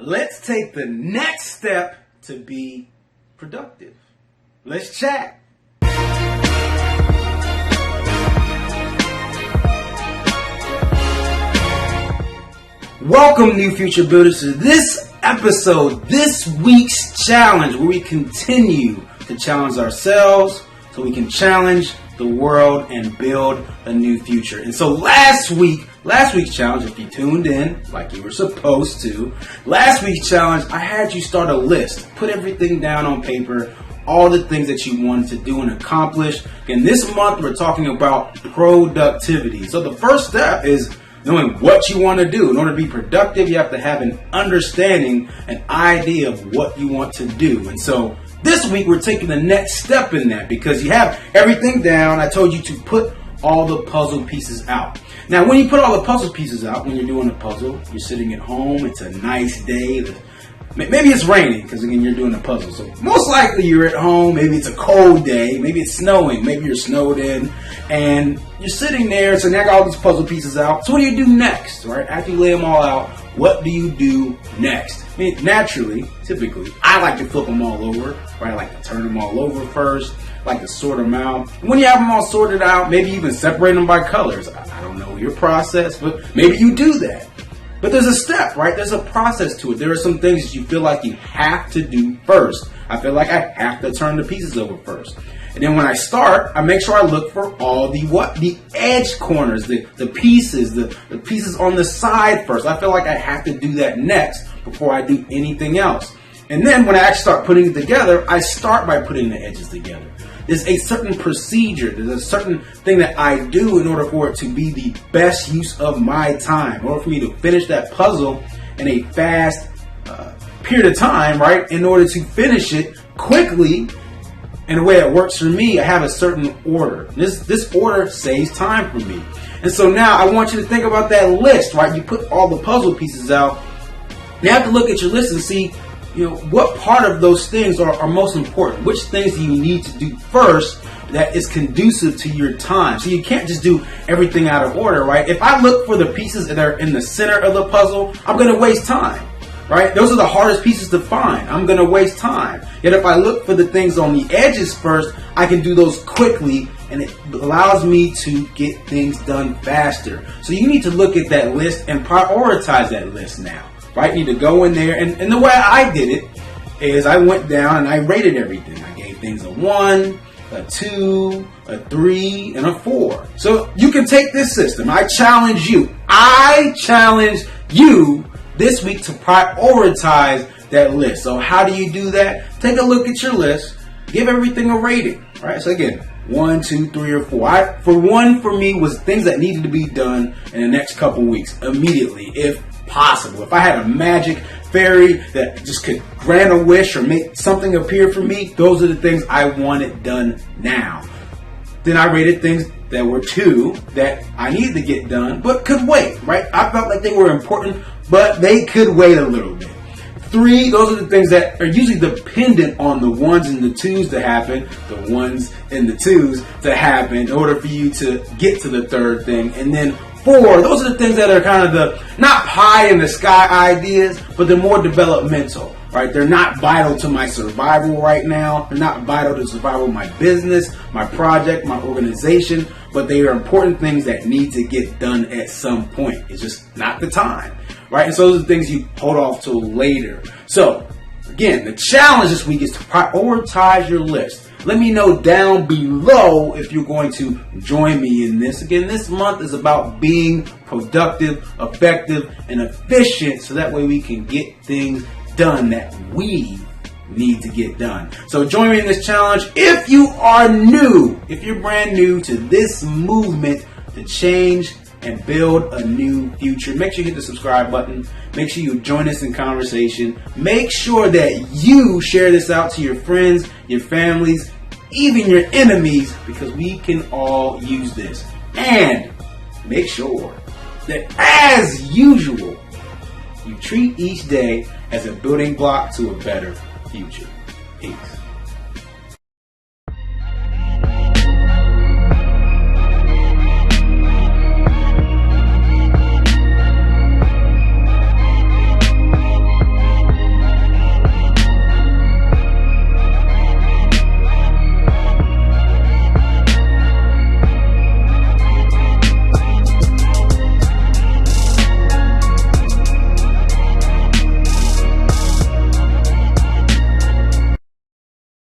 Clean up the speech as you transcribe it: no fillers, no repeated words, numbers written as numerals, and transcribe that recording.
let's take the next step to be productive. Let's chat. Welcome, new future builders, to this episode, this week's challenge, where we continue to challenge ourselves so we can challenge the world and build a new future. And so last week's challenge, if you tuned in like you were supposed to, last week's challenge, I had you start a list, put everything down on paper, all the things that you wanted to do and accomplish. And this month we're talking about productivity. So the first step is knowing what you want to do. In order to be productive, you have to have an understanding, an idea of what you want to do. And so this week we're taking the next step in that, because you have everything down. I told you to put all the puzzle pieces out. Now, when you put all the puzzle pieces out, when you're doing a puzzle, you're sitting at home, it's a nice day. Maybe it's raining, because again, you're doing a puzzle. So most likely you're at home, maybe it's a cold day, maybe it's snowing, maybe you're snowed in, and you're sitting there, so now I got all these puzzle pieces out. So what do you do next, right? After you lay them all out, what do you do next? I mean, naturally, typically, I like to flip them all over, right? I like to turn them all over first, I like to sort them out. And when you have them all sorted out, maybe even separate them by colors. I don't know your process, but maybe you do that. But there's a step, right? There's a process to it. There are some things that you feel like you have to do first. I feel like I have to turn the pieces over first. And then when I start, I make sure I look for all the edge corners, the pieces, the pieces on the side first. I feel like I have to do that next before I do anything else. And then when I actually start putting it together, I start by putting the edges together. There's a certain procedure, there's a certain thing that I do in order for it to be the best use of my time, in order for me to finish that puzzle in a fast period of time, right? In order to finish it quickly in a way that works for me, I have a certain order. This order saves time for me. And so now I want you to think about that list, right? You put all the puzzle pieces out. You have to look at your list and see, what part of those things are most important? Which things do you need to do first that is conducive to your time? So you can't just do everything out of order, right? If I look for the pieces that are in the center of the puzzle, I'm going to waste time, right? Those are the hardest pieces to find. I'm going to waste time. Yet if I look for the things on the edges first, I can do those quickly, and it allows me to get things done faster. So you need to look at that list and prioritize that list now. Right? You need to go in there, and the way I did it is I went down and I rated everything. I gave things a 1, a 2, a 3, and a 4. So you can take this system. I challenge you this week to prioritize that list. So how do you do that? Take a look at your list. Give everything a rating. Right? So again, 1, 2, 3, or 4. For me was things that needed to be done in the next couple weeks, immediately, if possible. If I had a magic fairy that just could grant a wish or make something appear for me, those are the things I wanted done now. Then I rated things that were 2 that I needed to get done but could wait, right? I felt like they were important, but they could wait a little bit. 3, those are the things that are usually dependent on the 1s and the 2s to happen, the 1s and the 2s to happen in order for you to get to the 3rd thing. And then 4, those are the things that are kind of the not pie in the sky ideas, but they're more developmental, right? They're not vital to my survival right now. They're not vital to the survival of my business, my project, my organization, but they are important things that need to get done at some point. It's just not the time, right? And so those are the things you hold off till later. So again, the challenge this week is to prioritize your list. Let me know down below if you're going to join me in this. Again, this month is about being productive, effective, and efficient, so that way we can get things done that we need to get done. So join me in this challenge. If you are new, if you're brand new to this movement to change and build a new future, make sure you hit the subscribe button. Make sure you join us in conversation. Make sure that you share this out to your friends, your families, even your enemies, because we can all use this. And make sure that, as usual, you treat each day as a building block to a better future. Peace.